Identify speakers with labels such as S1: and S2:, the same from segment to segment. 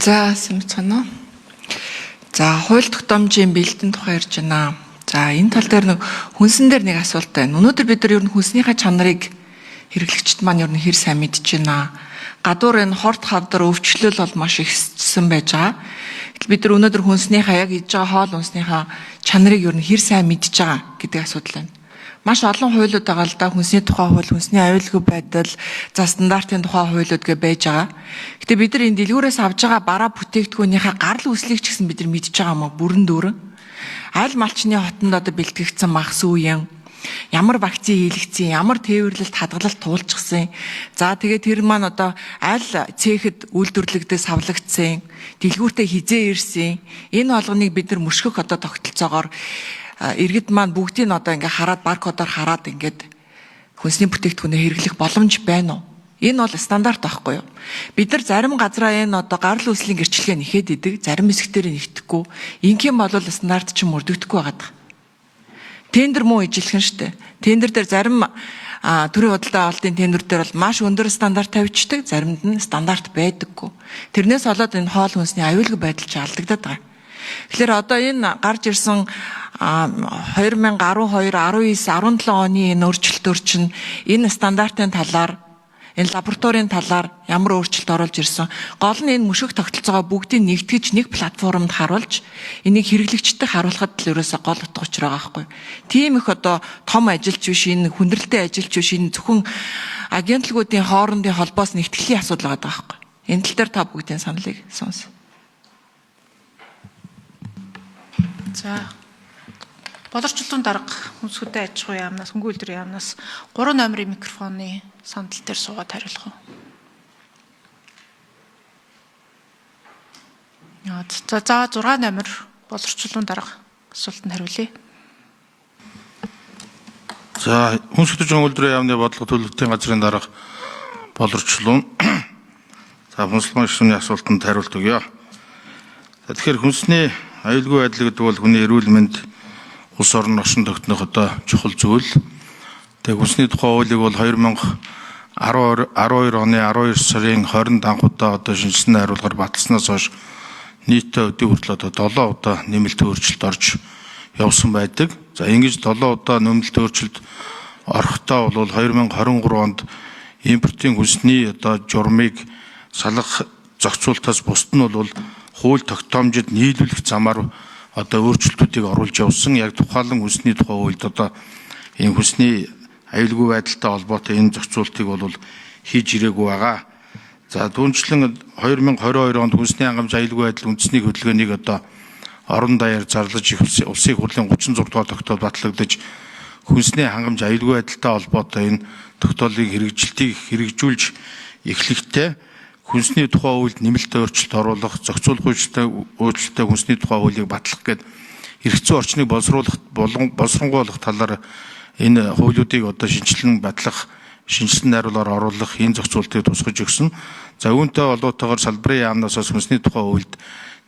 S1: За сэмцэнэ. За хууль тогтоомжийн бэлтэн тухай ярьж байна. За энэ тал дээр нэг хүнсэн дээр нэг асуулт байна. Өнөөдөр бид нар ер нь хүнснийхээ чанарыг хэрэглэгчд маань ер нь хэр сайн мэдж байна. Гадуур энэ хорт хавдар өвчлөл бол маш ихсэн байж байгаа. Бид нар өнөөдөр хүнснийхээ яг иж байгаа хоол хүнснийхээ чанарыг ер нь хэр сайн мэдж байгаа гэдэг асуудал байна. Маш олон хуулиуд байгаа л да, хүнсний тухай хууль, хүнсний аюулгүй байдал, за стандартын тухай хуулиуд гэж байж байгаа. Гэтэ бид нар энэ дэлгүүрээс авж байгаа бараа бүтээгдэхүүнийхээ гарал үүслийг ч гэсэн бид нар мэдж байгаа мó бүрэн дүүрэн. Аль малчны хотонд одоо бэлтгэгдсэн махс үеийн ямар вакцин хийлэгдсэн, ямар тээвэрлэлт хадгалалт туулчихсан. За тэгээд тэр маань одоо аль цэхэд үйлдвэрлэгдээ савлагдсан, дэлгүүртээ хизээ ирсэн. Энэ болгоныг бид нар мөшгөх одоо тогтолцоогоор иргэд маань бүгдийг нь одоо ингээ хараад баркодоор хараад ингээд хүнсний бүтээгдэхүүнээ хэрэглэх боломж байна уу? Энэ бол стандарт байхгүй юу? Бид нар зарим газраа энэ одоо гарал үүслийн гэрчлэгээ нэхэд идэг, зарим хэсгээр нэхтэхгүй. Ингийн бол стандарт ч мөрдөгдөхгүй байгаа. Тендер муу ижилхэн штэ. Тендер дээр зарим төрийн худалдаа авалтын тендер дээр бол маш өндөр стандарт тавьчихдаг, заримд нь стандарт байдаггүй. Тэрнээс болоод энэ хоол хүнсний аюулгүй байдал ч алдагдаад байгаа. Тэгэхээр одоо энэ гарч ирсэн 2012, 19, 17 оны энэ өөрчлөлтөөр чинь энэ стандартын талаар, энэ лабораторийн талаар ямар өөрчлөлт оруулж ирсэн. Гол нь энэ мөшөх тогтолцоогоо бүгдийг нэгтгэж нэг платформд харуулж энийг хэрэглэгчдэд харуулхад л ерөөсө гол утга учир байгаа байхгүй. Тийм их одоо том ажилч биш, энэ хүндрэлтэй ажилч биш, энэ зөвхөн агентлагуудын хоорондын холбоос нэгтгэлийн асуудал байгаа байхгүй. Энэ тал дээр та бүгдийн саналыг сонс.
S2: За боловсролын дарга хүнсгүтэй аж ахуйн яамнаас, хөнгөн үйлдвэрийн яамнаас 3 номерын микрофоны сандал дээр суугаад хариулах уу? За 6 номер боловсролын дарга асуултанд хариулъя.
S3: За хүнсгүтэй хөнгөн үйлдвэрийн яамны бодлого төлөвлөлтийн газрын дарга боловсролын за хүнслэгийн гишүүний асуултанд хариулт өгье. За тэгэхээр хүнсний аюулгүй байдал гэдэг бол хүний эрүүл мэнд, улс орон оршин тогтнох одоо чухал зүйл. Тэгээ хүнсний тухай хуулийг бол 2012 оны 12 сарын 20-нд анх удаа одоо шинжилсэн хариулгаар баталснаас хойш нийтдээ өдөө хүртэл одоо 7 удаа нэмэлт өөрчлөлт орж явсан байдаг. За ингэж 7 удаа нэмэлт өөрчлөлт орохдоо бол 2023 онд импортын хүнсний одоо журмыг салах зохицуултаас бусд нь бол хууль тогтоомжид нийлүүлэх замаар одоо өөрчлөлтүүдийг оруулж явсан. Яг тухайлан хүнсний тухай хуульд одоо энэ хүнсний аюулгүй байдалтай холбоотой энэ зохицуултыг бол хийж ирээгүй байгаа. За түүнчлэн 2022 онд хүнсний хангамж аюулгүй байдал үндэсний хөдөлгөөнийг одоо орон даяар зарлаж улсын хурлын 36 дугаар тогтоол батлагдаж хүнсний хангамж аюулгүй байдалтай холбоотой энэ тогтоолыг хэрэгжүүлж эхлэхдээ хүнсний тухай хуульд нэмэлт өөрчлөлт оруулах, зохицуулах өөрчлөлтөй хүнсний тухай хуулийг батлах гээд эргэцүү орчныг боловсронгуйлах талаар энэ хуулиудыг одоо шинжилэн батлах, шинжилсэн найруулгаар оруулах энэ зохицуултыг тусгаж өгсөн. За үүнтэй холбоотойгоор салбарын яамнаас хүнсний тухай хуульд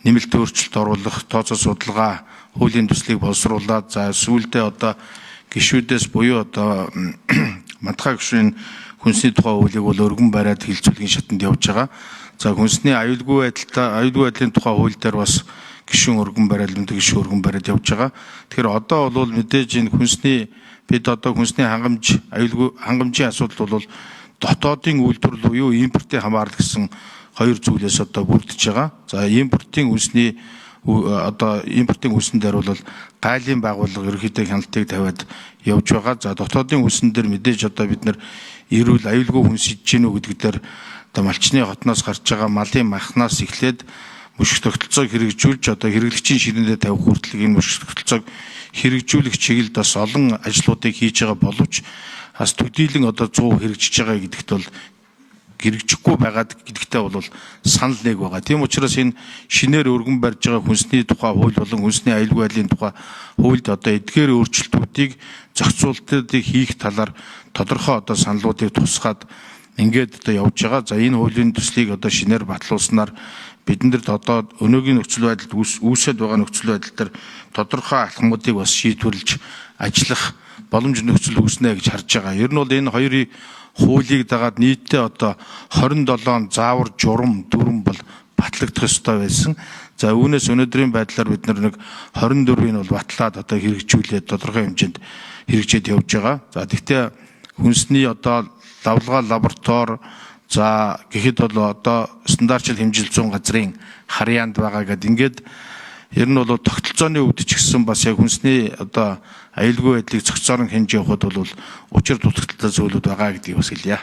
S3: нэмэлт өөрчлөлт оруулах, тооцоо судалгаа, хуулийн төслийг боловсруулад за сүүлдээ одоо гишүүдээс буюу одоо мадхаа гишүүн хүнсний тухай хуулийг бол өргөн бариад хилцүүлгийн шатанд явж байгаа. За хүнсний аюулгүй байдлын тухай хууль дээр бас гишүүн өргөн бариад, лүмдэг гишүүн өргөн бариад явж байгаа. Тэгэхээр одоо бол мэдээж энэ бид одоо хүнсний хангамжийн асуудал бол дотоодын үйлдвэрлэл буюу импортын хамаарал гэсэн хоёр зүйлээс одоо бүрдэж байгаа. За импортын хүнсний хүнсэн дээр бол гайлын байгууллага ерөнхийдөө хяналтыг тавиад явж байгаа. За дотоодын хүнсэн дээр мэдээж одоо бид нар эрүүл аюулгүй хүнс идэж гинүү гэдэг дээр одоо малчны хотноос гарч байгаа малын махнаас эхлээд мөшөх тогтолцоог хэрэгжүүлж одоо хэрэглэгчийн ширээндээ тавих хүртэл энэ мөшөх тогтолцоог хэрэгжүүлэх чиглэлд бас олон ажлуудыг хийж байгаа боловч бас төдийлөн одоо 100% хэрэгжиж байгаа гэдэгт бол хэрэгжихгүй байгаад гэдэгтээ бол санал нэг байгаа. Тийм учраас энэ шинээр өргөн барьж байгаа хүнсний тухай хууль болон хүнсний аюулгүй байдлын тухай хуульд одоо эдгээр өөрчлөлтүүдийг зохицуултыг хийх талаар тодорхой одоо саналуудыг тусгаад ингээд одоо явж байгаа. За энэ хуулийн төслийг одоо шинээр батлуулснаар бидэнд одоо өнөөгийн нөхцөл байдалд үүсэт байгаа нөхцөл байдал дээр тодорхой алхмуудыг бас шийдвэрлэж ажиллах боломж нөхцөл үүснэ гэж харж байгаа. Ер нь бол энэ хоёрын хуулийг дагаад нийтдээ одоо 27 заавар журам дүрм бол батлагдах ёстой байсан. За үүнээс өнөөдрийн байдлаар бид нэг 24-ийг бол батлаад одоо хэрэгжүүлээд тодорхой хэмжээнд хэрэгжээд явж байгаа. За тэгтээ хүнсний одоо давлгаа лаборатори за гэхэд бол одоо стандартчил хэмжил 100 газрын харьяанд байгаа гэдэг ингээд ер нь бол тогтолцооны өвдөж гисэн бас яг хүнсний одоо аюулгүй байдлыг зохицоорон хэмж явахад бол учир дутагдaltaй зүйлүүд байгаа гэдгийг бас хэлье.